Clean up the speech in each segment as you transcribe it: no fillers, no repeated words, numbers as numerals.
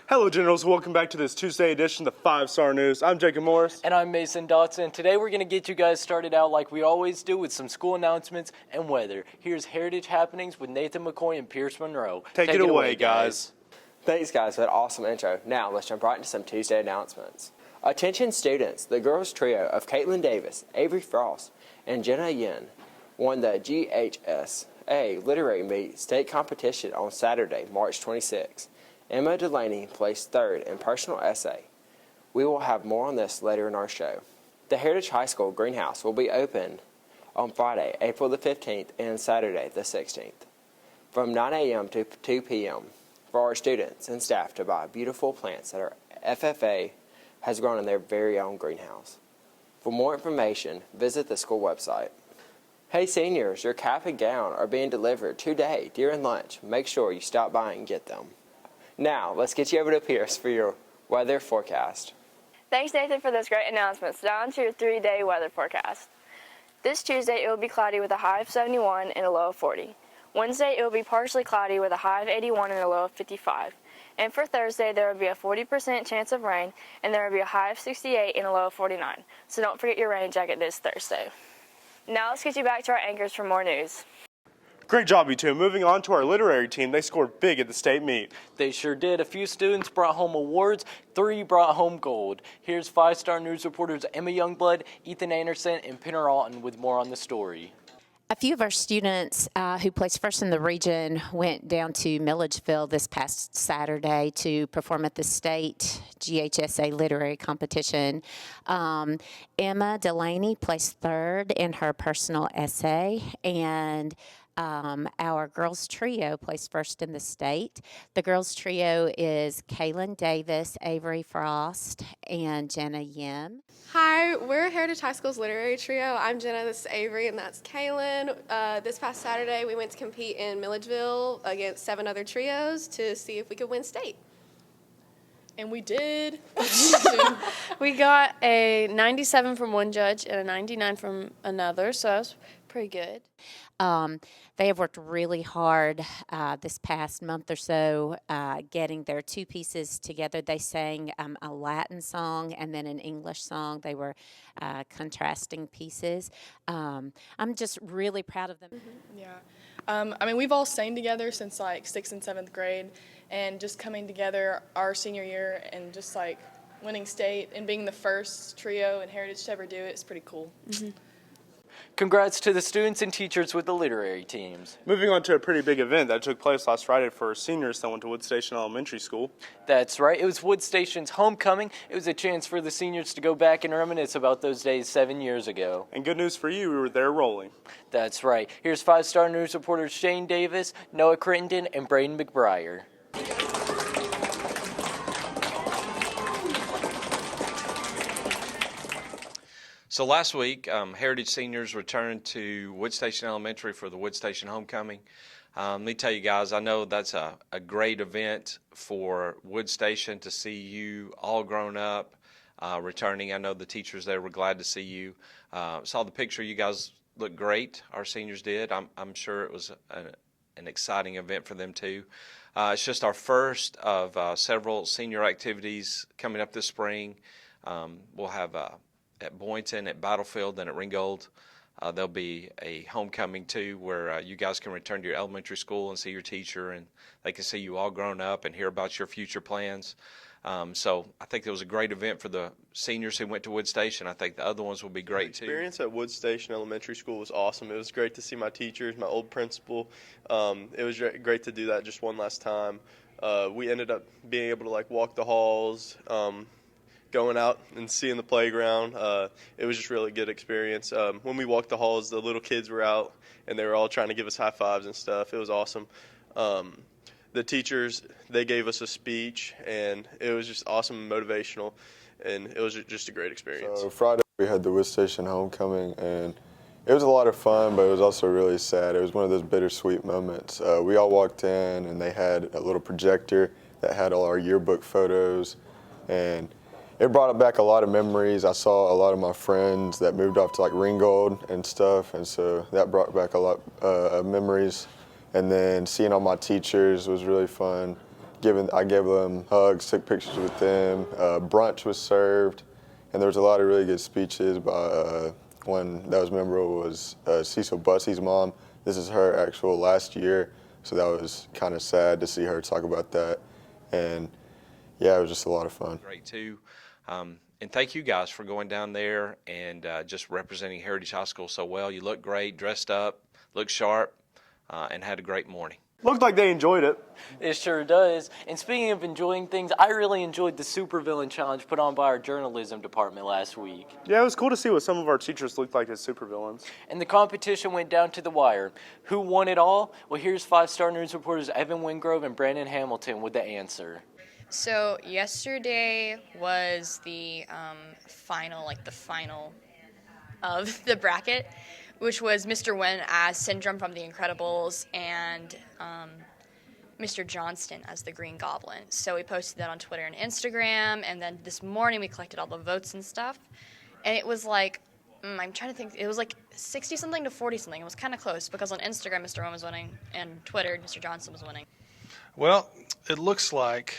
Hello, Generals. Welcome back to this Tuesday edition of the 5-Star News. I'm Jacob Morris. And I'm Mason Dotson. Today we're going to get you guys started out like we always do with some school announcements and weather. Here's Heritage Happenings with Nathan McCoy and Pierce Monroe. Take it away, guys. Thanks, guys, for that awesome intro. Now, let's jump right into some Tuesday announcements. Attention students, the girls trio of Caitlin Davis, Avery Frost, and Jenna Yin won the GHSA Literary Meet State Competition on Saturday, March 26. Emma Delaney placed third in personal essay. We will have more on this later in our show. The Heritage High School greenhouse will be open on Friday, April the 15th and Saturday the 16th from 9 a.m. to 2 p.m. for our students and staff to buy beautiful plants that our FFA has grown in their very own greenhouse. For more information, visit the school website. Hey seniors, your cap and gown are being delivered today during lunch. Make sure you stop by and get them. Now, let's get you over to Pierce for your weather forecast. Thanks, Nathan, for those great announcements. Now on to your 3-day weather forecast. This Tuesday, it will be cloudy with a high of 71 and a low of 40. Wednesday, it will be partially cloudy with a high of 81 and a low of 55. And for Thursday, there will be a 40% chance of rain, and there will be a high of 68 and a low of 49. So don't forget your rain jacket this Thursday. Now let's get you back to our anchors for more news. Great job, you two. Moving on to our literary team, they scored big at the state meet. They sure did. A few students brought home awards, 3 brought home gold. Here's 5-Star News reporters Emma Youngblood, Ethan Anderson, and Penner Alton with more on the story. A few of our students who placed first in the region went down to Milledgeville this past Saturday to perform at the state GHSA literary competition. Emma Delaney placed third in her personal essay, and our girls trio placed first in the state. The girls trio is Kaylin Davis, Avery Frost, and Jenna Yin. Hi, we're Heritage High School's literary trio. I'm Jenna, this is Avery, and that's Kaylin. This past Saturday, we went to compete in Milledgeville against 7 other trios to see if we could win state. And we did. We got a 97 from one judge and a 99 from another, so that was pretty good. They have worked really hard this past month or so getting their 2 pieces together. They sang a Latin song and then an English song. They were contrasting pieces. I'm just really proud of them. Mm-hmm. Yeah. I mean, we've all sang together since like 6th and 7th grade, and just coming together our senior year and just like winning state and being the first trio in Heritage to ever do it is pretty cool. Mm-hmm. Congrats to the students and teachers with the literary teams. Moving on to a pretty big event that took place last Friday for seniors that went to Wood Station Elementary School. That's right. It was Wood Station's homecoming. It was a chance for the seniors to go back and reminisce about those days 7 years ago. And good news for you, we were there rolling. That's right. Here's 5-Star News reporters Shane Davis, Noah Crittenden, and Braden McBriar. So last week, Heritage seniors returned to Wood Station Elementary for the Wood Station Homecoming. Let me tell you guys, I know that's a great event for Wood Station to see you all grown up, returning. I know the teachers there were glad to see you. Saw the picture, you guys looked great, our seniors did. I'm sure it was an exciting event for them too. It's just our first of several senior activities coming up this spring. We'll have at Boynton, at Battlefield, and at Ringgold. There'll be a homecoming too, where you guys can return to your elementary school and see your teacher, and they can see you all grown up and hear about your future plans. So I think it was a great event for the seniors who went to Wood Station. I think the other ones will be great too. The experience at Wood Station Elementary School was awesome. It was great to see my teachers, my old principal. It was great to do that just one last time. We ended up being able to walk the halls, going out and seeing the playground. It was just really good experience. When we walked the halls, the little kids were out and they were all trying to give us high fives and stuff. It was awesome. the teachers, they gave us a speech, and it was just awesome and motivational, and it was just a great experience. So Friday we had the Wood Station homecoming, and it was a lot of fun, but it was also really sad. It was one of those bittersweet moments. We all walked in, and they had a little projector that had all our yearbook photos, and it brought back a lot of memories. I saw a lot of my friends that moved off to like Ringgold and stuff, and so that brought back a lot of memories. And then seeing all my teachers was really fun. I gave them hugs, took pictures with them. Brunch was served, and there was a lot of really good speeches by one that was memorable was Cecil Bussey's mom. This is her actual last year, so that was kind of sad to see her talk about that. And yeah, it was just a lot of fun. Great too. And thank you guys for going down there and just representing Heritage High School so well. You looked great, dressed up, looked sharp, and had a great morning. Looked like they enjoyed it. It sure does. And speaking of enjoying things, I really enjoyed the Supervillain Challenge put on by our journalism department last week. Yeah, it was cool to see what some of our teachers looked like as supervillains. And the competition went down to the wire. Who won it all? Well, here's 5-star news reporters Evan Wingrove and Brandon Hamilton with the answer. So yesterday was the final of the bracket, which was Mr. Wen as Syndrome from The Incredibles and Mr. Johnston as the Green Goblin. So we posted that on Twitter and Instagram, and then this morning we collected all the votes and stuff. And it was like, I'm trying to think, it was like 60-something to 40-something. It was kind of close because on Instagram Mr. Wen was winning and Twitter Mr. Johnston was winning. Well, it looks like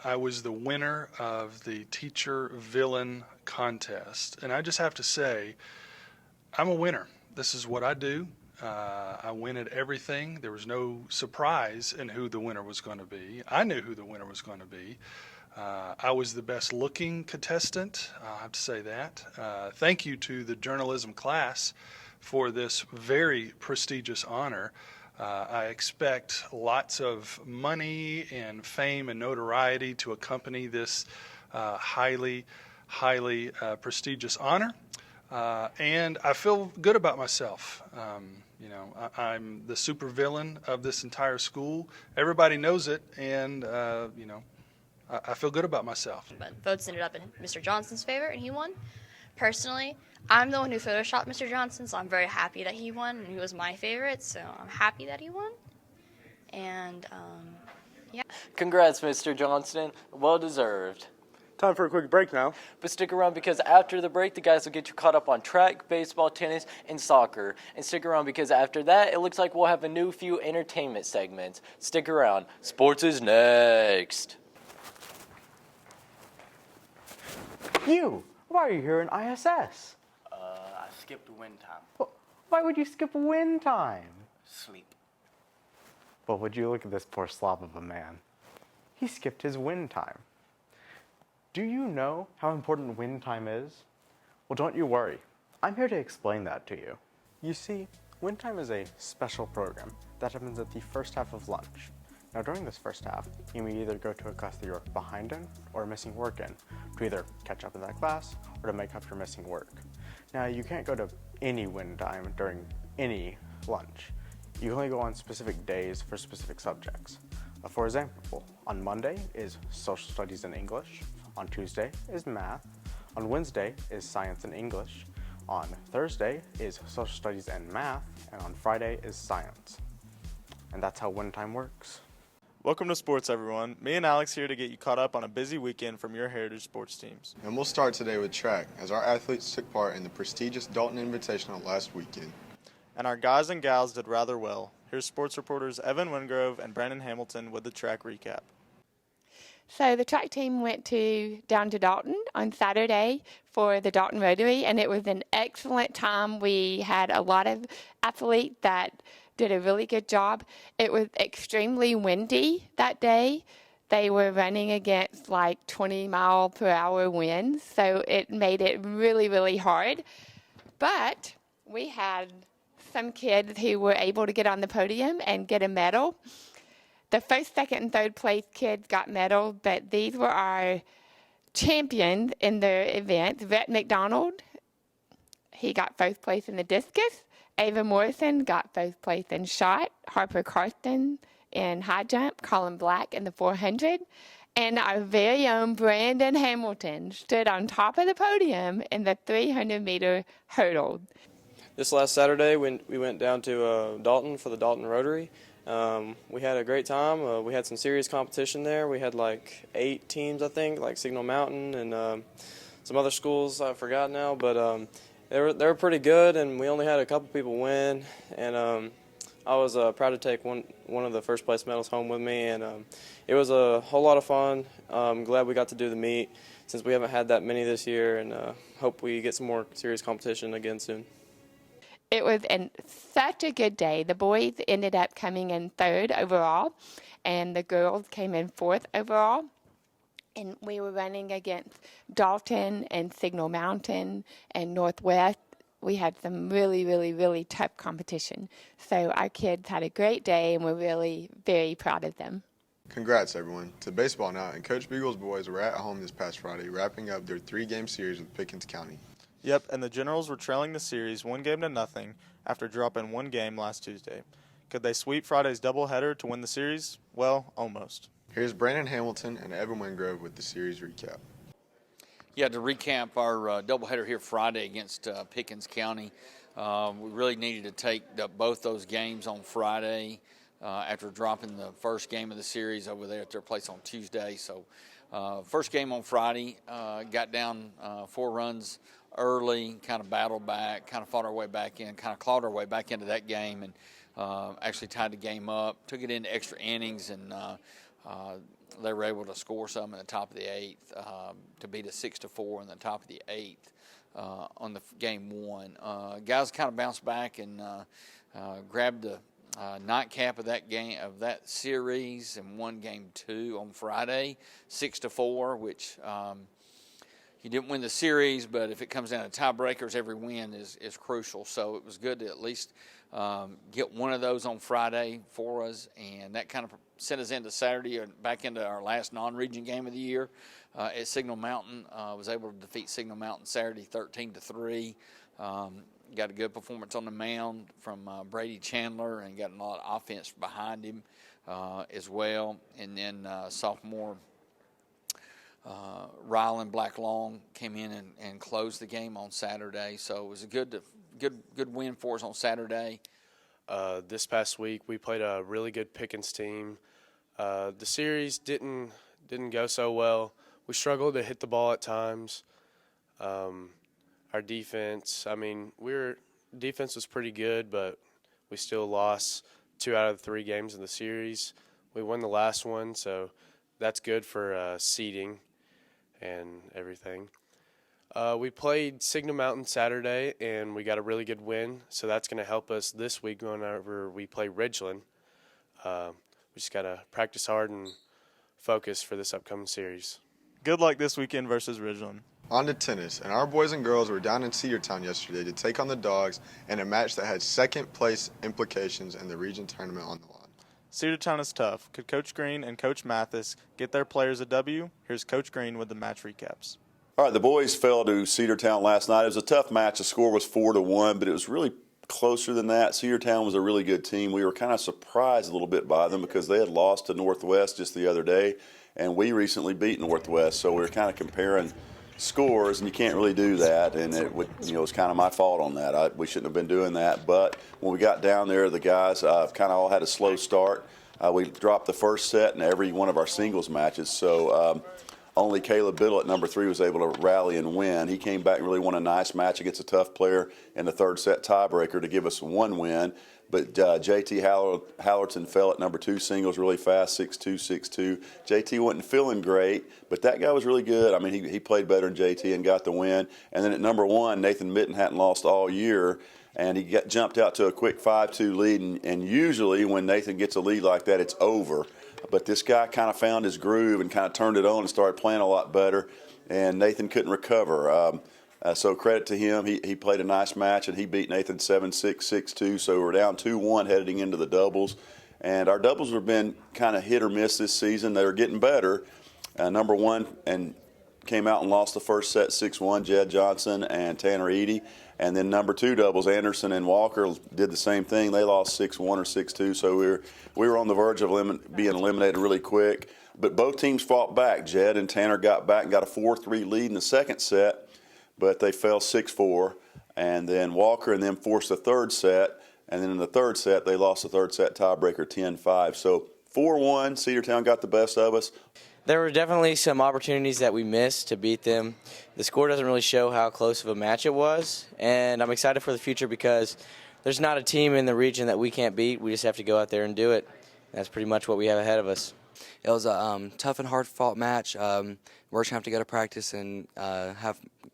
I was the winner of the Teacher Villain Contest. And I just have to say, I'm a winner. This is what I do. I win at everything. There was no surprise in who the winner was going to be. I knew who the winner was going to be. I was the best looking contestant. I'll have to say that. Thank you to the journalism class for this very prestigious honor. I expect lots of money and fame and notoriety to accompany this highly prestigious honor. And I feel good about myself. I'm the supervillain of this entire school. Everybody knows it, and I feel good about myself. But votes ended up in Mr. Johnston's favor, and he won. Personally, I'm the one who photoshopped Mr. Johnston, so I'm very happy that he won, and he was my favorite, so I'm happy that he won. And, yeah. Congrats, Mr. Johnston. Well deserved. Time for a quick break now. But stick around because after the break, the guys will get you caught up on track, baseball, tennis, and soccer. And stick around because after that, it looks like we'll have a new few entertainment segments. Stick around. Sports is next. You! Why are you here in ISS? I skipped win time. Why would you skip win time? Sleep. Well, would you look at this poor slob of a man? He skipped his win time. Do you know how important win time is? Well, don't you worry. I'm here to explain that to you. You see, win time is a special program that happens at the first half of lunch. Now, during this first half, you may either go to a class that you're behind in or missing work in to either catch up in that class or to make up your missing work. Now, you can't go to any win time during any lunch. You can only go on specific days for specific subjects. For example, on Monday is social studies and English. On Tuesday is math. On Wednesday is science and English. On Thursday is social studies and math. And on Friday is science. And that's how win time works. Welcome to sports, everyone. Me and Alex here to get you caught up on a busy weekend from your Heritage sports teams. And we'll start today with track, as our athletes took part in the prestigious Dalton Invitational last weekend. And our guys and gals did rather well. Here's sports reporters Evan Wingrove and Brandon Hamilton with the track recap. So the track team went down to Dalton on Saturday for the Dalton Rotary, and it was an excellent time. We had a lot of athletes that did a really good job. It was extremely windy that day. They were running against like 20-mile-per-hour winds, so it made it really, really hard. But we had some kids who were able to get on the podium and get a medal. The first, second, and third place kids got medals, but these were our champions in the event. Rhett McDonald, he got first place in the discus. Ava Morrison got first place in shot. Harper Carson in high jump, Colin Black in the 400, and our very own Brandon Hamilton stood on top of the podium in the 300-meter hurdle. This last Saturday, when we went down to Dalton for the Dalton Rotary, we had a great time. We had some serious competition there. We had like 8 teams, I think, like Signal Mountain and some other schools I forgot now, but they were pretty good, and we only had a couple people win. And I was proud to take one of the first place medals home with me, and it was a whole lot of fun. I'm glad we got to do the meet since we haven't had that many this year, and hope we get some more serious competition again soon. It was such a good day. The boys ended up coming in 3rd overall, and the girls came in 4th overall. And we were running against Dalton and Signal Mountain and Northwest. We had some really, really, really tough competition. So our kids had a great day, and we're really very proud of them. Congrats, everyone, to baseball now. And Coach Beagle's boys were at home this past Friday, wrapping up their 3-game series with Pickens County. Yep, and the Generals were trailing the series 1-0 after dropping 1 game last Tuesday. Could they sweep Friday's doubleheader to win the series? Well, almost. Here's Brandon Hamilton and Evan Wingrove with the series recap. Yeah, to recap our doubleheader here Friday against Pickens County, we really needed to take both those games on Friday after dropping the first game of the series over there at their place on Tuesday. So first game on Friday, got down 4 runs early, kind of battled back, kind of fought our way back in, kind of clawed our way back into that game, and actually tied the game up, took it into extra innings, and they were able to score some in the top of the 8th to beat us 6-4 in the top of the 8th on the game 1. Guys kind of bounced back and grabbed the nightcap of that game, of that series, and won game 2 on Friday, 6-4, which you didn't win the series, but if it comes down to tiebreakers, every win is crucial. So it was good to at least get one of those on Friday for us, and that kind of sent us into Saturday or back into our last non-region game of the year at Signal Mountain. Was able to defeat Signal Mountain Saturday 13-3. Got a good performance on the mound from Brady Chandler, and got a lot of offense behind him as well. And then sophomore Rylan Blacklong came in and closed the game on Saturday. So it was a good win for us on Saturday. This past week we played a really good Pickens team. The series didn't go so well. We struggled to hit the ball at times. Our defense, defense was pretty good, but we still lost 2 out of the 3 games in the series. We won the last one, so that's good for seeding and everything. We played Signal Mountain Saturday, and we got a really good win, so that's going to help us this week whenever we play Ridgeland. We just got to practice hard and focus for this upcoming series. Good luck this weekend versus Ridgeland. On to tennis, and our boys and girls were down in Cedartown yesterday to take on the Dogs in a match that had second-place implications in the region tournament on the line. Cedartown is tough. Could Coach Green and Coach Mathis get their players a W? Here's Coach Green with the match recaps. All right, the boys fell to Cedartown last night. It was a tough match. The score was 4-1, but it was really closer than that. Cedartown was a really good team. We were kind of surprised a little bit by them because they had lost to Northwest just the other day, and we recently beat Northwest, so we were kind of comparing scores, and you can't really do that, and it was kind of my fault on that. We shouldn't have been doing that, but when we got down there, the guys kind of all had a slow start. We dropped the first set in every one of our singles matches, so only Caleb Biddle at number 3 was able to rally and win. He came back and really won a nice match against a tough player in the 3rd set tiebreaker to give us 1 win. But JT Hallerton fell at number 2 singles really fast, 6-2, 6-2. JT wasn't feeling great, but that guy was really good. He played better than JT and got the win. And then at number 1, Nathan Mitten hadn't lost all year, and he jumped out to a quick 5-2 lead. And usually when Nathan gets a lead like that, it's over. But this guy kind of found his groove and kind of turned it on and started playing a lot better, and Nathan couldn't recover. So credit to him. He played a nice match, and he beat Nathan 7-6, 6-2. So we're down 2-1 heading into the doubles. And our doubles have been kind of hit or miss this season. They're getting better. Number 1 and came out and lost the first set 6-1, Jed Johnson and Tanner Eady. And then number 2 doubles, Anderson and Walker, did the same thing. They lost 6-1 or 6-2, so we were on the verge of being eliminated really quick. But both teams fought back. Jed and Tanner got back and got a 4-3 lead in the second set, but they fell 6-4. And then Walker and them forced the third set. And then in the third set, they lost the third set tiebreaker 10-5. So 4-1, Cedartown got the best of us. There were definitely some opportunities that we missed to beat them. The score doesn't really show how close of a match it was, and I'm excited for the future because there's not a team in the region that we can't beat. We just have to go out there and do it. That's pretty much what we have ahead of us. It was a tough and hard-fought match. We're just going to have to go to practice and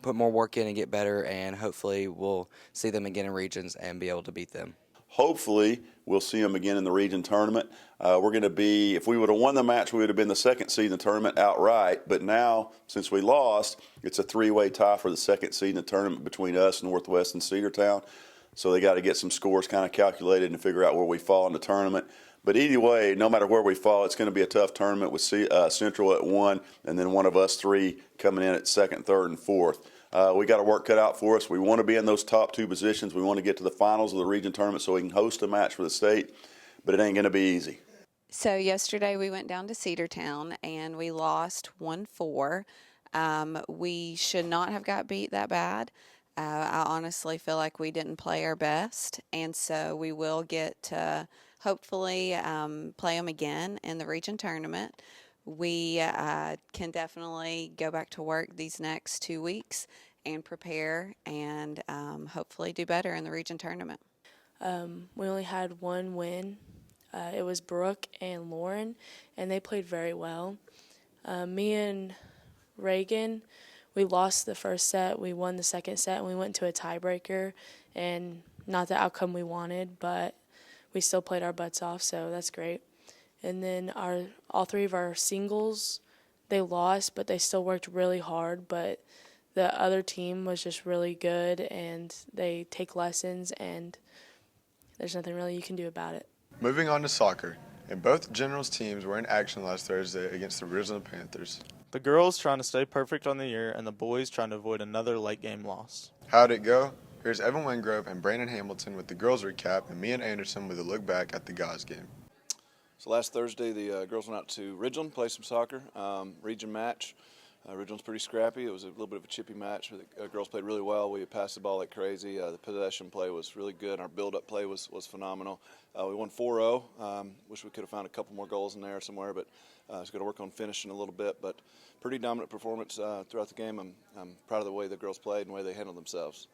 put more work in and get better, and hopefully we'll see them again in regions and be able to beat them. Hopefully, we'll see them again in the region tournament. We're going to be, if we would have won the match, we would have been the second seed in the tournament outright. But now, since we lost, it's a 3-way tie for the second seed in the tournament between us, Northwest, and Cedartown. So they got to get some scores kind of calculated and figure out where we fall in the tournament. But either way, no matter where we fall, it's going to be a tough tournament with Central at 1, and then one of us 3 coming in at second, third, and fourth. We got our work cut out for us. We want to be in those top 2 positions. We want to get to the finals of the region tournament so we can host a match for the state, but it ain't going to be easy. So yesterday we went down to Cedartown and we lost 1-4. We should not have got beat that bad. I honestly feel like we didn't play our best, and so we will get to hopefully play them again in the region tournament. We can definitely go back to work these next 2 weeks and prepare and hopefully do better in the region tournament. We only had one win. It was Brooke and Lauren, and they played very well. Me and Reagan, we lost the first set. We won the second set, and we went to a tiebreaker, and not the outcome we wanted, but we still played our butts off, so that's great. And then all 3 of our singles, they lost, but they still worked really hard. But the other team was just really good, and they take lessons, and there's nothing really you can do about it. Moving on to soccer, and both Generals teams were in action last Thursday against the Ridgeland Panthers. The girls trying to stay perfect on the year, and the boys trying to avoid another late-game loss. How'd it go? Here's Evan Wingrove and Brandon Hamilton with the girls recap, and me and Anderson with a look back at the guys game. So last Thursday, the girls went out to Ridgeland, play some soccer, region match. Ridgeland's pretty scrappy. It was a little bit of a chippy match. The girls played really well. We passed the ball like crazy. The possession play was really good. Our build-up play was phenomenal. We won 4-0. Wish we could have found a couple more goals in there somewhere, but it's got to work on finishing a little bit. But pretty dominant performance throughout the game. I'm proud of the way the girls played and the way they handled themselves.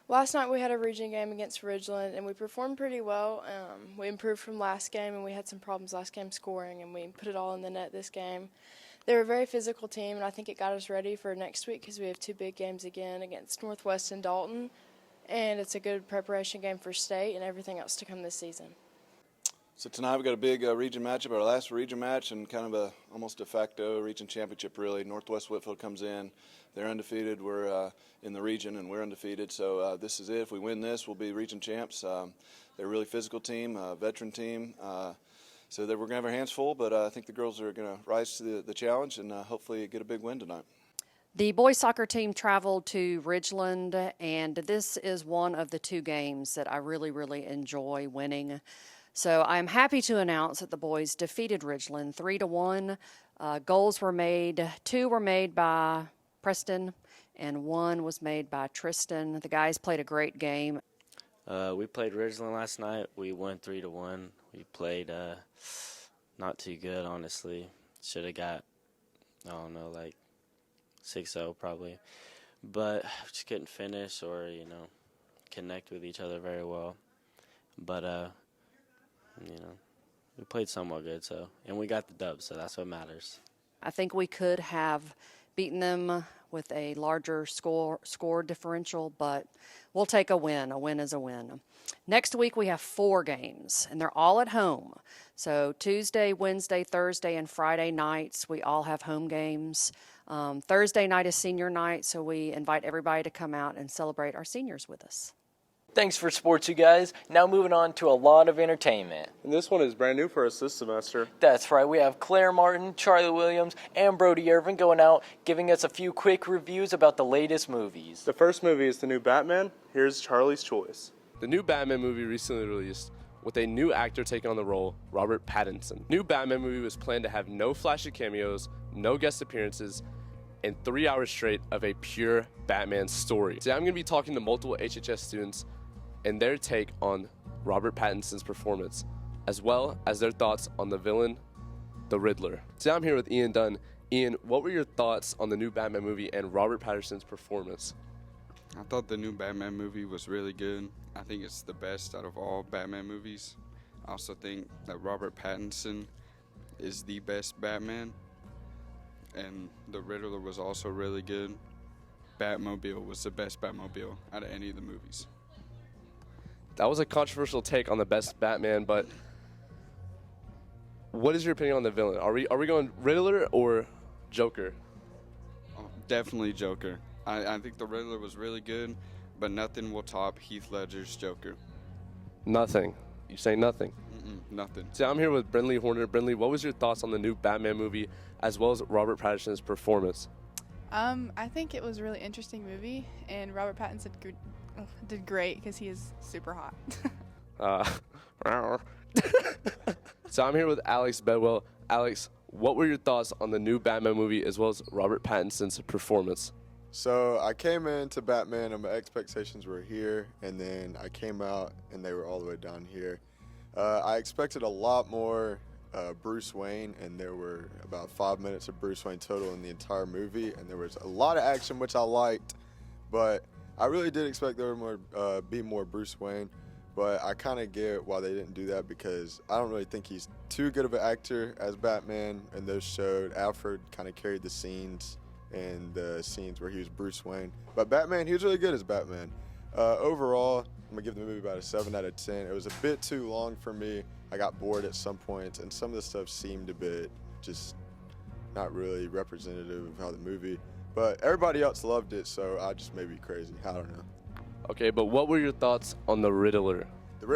Last night we had a region game against Ridgeland, and we performed pretty well. We improved from last game, and we had some problems last game scoring, and we put it all in the net this game. They're a very physical team, and I think it got us ready for next week because we have 2 big games again against Northwest and Dalton, and it's a good preparation game for state and everything else to come this season. So tonight we've got a big region matchup, our last region match, and kind of a almost de facto region championship, really. Northwest Whitfield comes in. They're undefeated. We're in the region, and we're undefeated. So this is it. If we win this, we'll be region champs. They're a really physical team, veteran team. So we're going to have our hands full, but I think the girls are going to rise to the challenge and hopefully get a big win tonight. The boys soccer team traveled to Ridgeland, and this is one of the 2 games that I really, really enjoy winning. So I'm happy to announce that the boys defeated Ridgeland 3-1. Goals were made. 2 were made by Preston, and 1 was made by Tristan. The guys played a great game. We played Ridgeland last night. We won 3-1. We played not too good, honestly. Should have got, I don't know, like 6-0 probably. But just couldn't finish or, connect with each other very well. But, we played somewhat good, and we got the dub, so that's what matters. I think we could have beaten them with a larger score differential, but we'll take a win. A win is a win. Next week we have 4 games, and they're all at home. So Tuesday, Wednesday, Thursday, and Friday nights, we all have home games. Thursday night is senior night, so we invite everybody to come out and celebrate our seniors with us. Thanks for sports, you guys. Now moving on to a lot of entertainment. And this one is brand new for us this semester. That's right. We have Claire Martin, Charlie Williams, and Brody Irvin going out giving us a few quick reviews about the latest movies. The first movie is the new Batman. Here's Charlie's choice. The new Batman movie recently released with a new actor taking on the role, Robert Pattinson. New Batman movie was planned to have no flashy cameos, no guest appearances, and 3 hours straight of a pure Batman story. Today I'm going to be talking to multiple HHS students and their take on Robert Pattinson's performance, as well as their thoughts on the villain, the Riddler. Today I'm here with Ian Dunn. Ian, what were your thoughts on the new Batman movie and Robert Pattinson's performance? I thought the new Batman movie was really good. I think it's the best out of all Batman movies. I also think that Robert Pattinson is the best Batman. And the Riddler was also really good. Batmobile was the best Batmobile out of any of the movies. That was a controversial take on the best Batman, but what is your opinion on the villain? Are we going Riddler or Joker? Oh, definitely Joker. I think the Riddler was really good, but nothing will top Heath Ledger's Joker. Nothing. You say nothing? Nothing. So I'm here with Brinley Horner. Brinley, what was your thoughts on the new Batman movie as well as Robert Pattinson's performance? I think it was a really interesting movie, and Robert Pattinson did great because he is super hot. So I'm here with Alex Bedwell. Alex, what were your thoughts on the new Batman movie as well as Robert Pattinson's performance? So I came into Batman and my expectations were here, and then I came out and they were all the way down here. I expected a lot more Bruce Wayne, and there were about 5 minutes of Bruce Wayne total in the entire movie, and there was a lot of action, which I liked, but I really did expect there would be more Bruce Wayne, but I kind of get why they didn't do that because I don't really think he's too good of an actor as Batman, and those showed Alfred kind of carried the scenes and the scenes where he was Bruce Wayne. But Batman, he was really good as Batman. Overall, I'm going to give the movie about a 7 out of 10. It was a bit too long for me. I got bored at some points, and some of the stuff seemed a bit just not really representative of how the movie. But everybody else loved it, so I just may be crazy. I don't know. Okay, but what were your thoughts on the Riddler?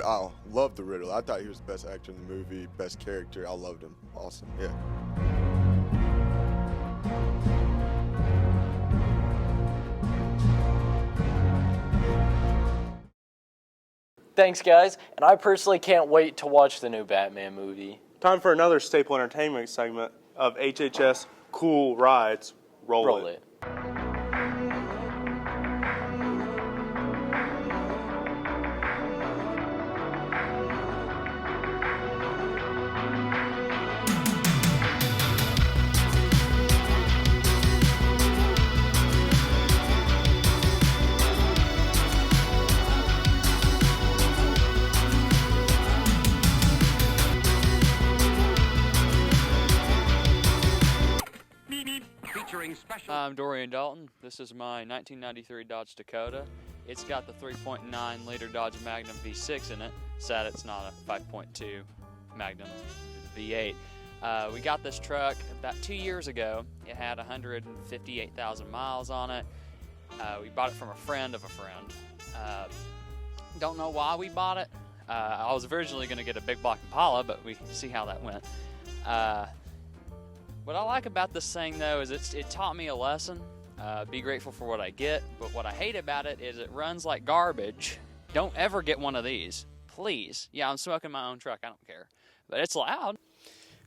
I loved the Riddler. I thought he was the best actor in the movie, best character. I loved him. Awesome, yeah. Thanks, guys, and I personally can't wait to watch the new Batman movie. Time for another staple entertainment segment of HHS Cool Rides. Roll it. I'm Dorian Dalton. This is my 1993 Dodge Dakota. It's got the 3.9 liter Dodge Magnum V6 in it. Sad it's not a 5.2 Magnum V8. We got this truck about 2 years ago. It had 158,000 miles on it. We bought it from a friend of a friend. Don't know why we bought it. I was originally going to get a big block Impala, but we see how that went. What I like about this thing, though, is it taught me a lesson. Be grateful for what I get, but what I hate about it is it runs like garbage. Don't ever get one of these, please. Yeah, I'm smoking my own truck. I don't care, but it's loud.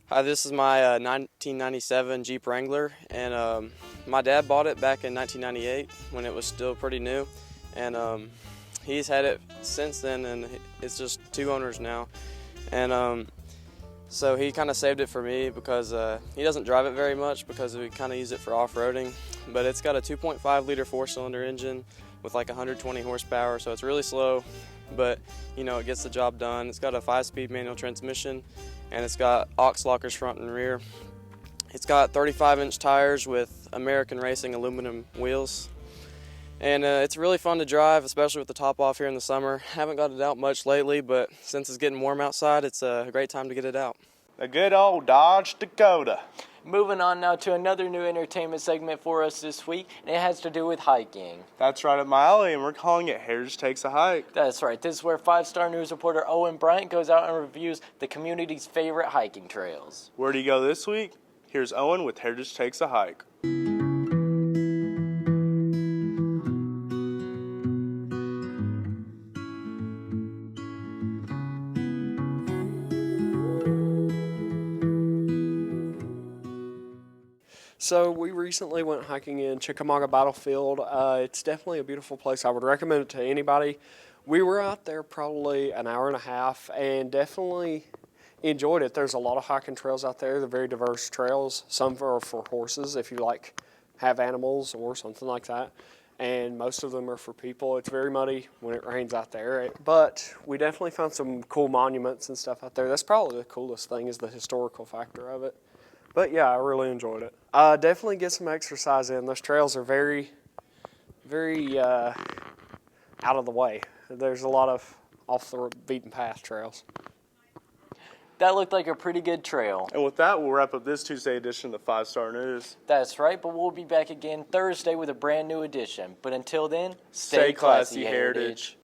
Hi, this is my 1997 Jeep Wrangler, and my dad bought it back in 1998 when it was still pretty new, and he's had it since then, and it's just 2 owners now, and so he kind of saved it for me because he doesn't drive it very much because we kind of use it for off-roading. But it's got a 2.5 liter 4-cylinder engine with like 120 horsepower, so it's really slow, but you know, it gets the job done. It's got a 5-speed manual transmission, and it's got aux lockers front and rear. It's got 35-inch tires with American Racing aluminum wheels. And it's really fun to drive, especially with the top off here in the summer. Haven't got it out much lately, but since it's getting warm outside, it's a great time to get it out. A good old Dodge Dakota. Moving on now to another new entertainment segment for us this week, and it has to do with hiking. That's right up my alley, and we're calling it Heritage Takes a Hike. That's right. This is where 5-star news reporter Owen Bryant goes out and reviews the community's favorite hiking trails. Where do you go this week? Here's Owen with Heritage Takes a Hike. So we recently went hiking in Chickamauga Battlefield. It's definitely a beautiful place. I would recommend it to anybody. We were out there probably an hour and a half and definitely enjoyed it. There's a lot of hiking trails out there. They're very diverse trails. Some are for horses if you have animals or something like that. And most of them are for people. It's very muddy when it rains out there. But we definitely found some cool monuments and stuff out there. That's probably the coolest thing is the historical factor of it. But yeah, I really enjoyed it. Definitely get some exercise in. Those trails are very, very out of the way. There's a lot of off the beaten path trails. That looked like a pretty good trail. And with that, we'll wrap up this Tuesday edition of the 5-Star News. That's right, but we'll be back again Thursday with a brand new edition. But until then, stay classy, Heritage.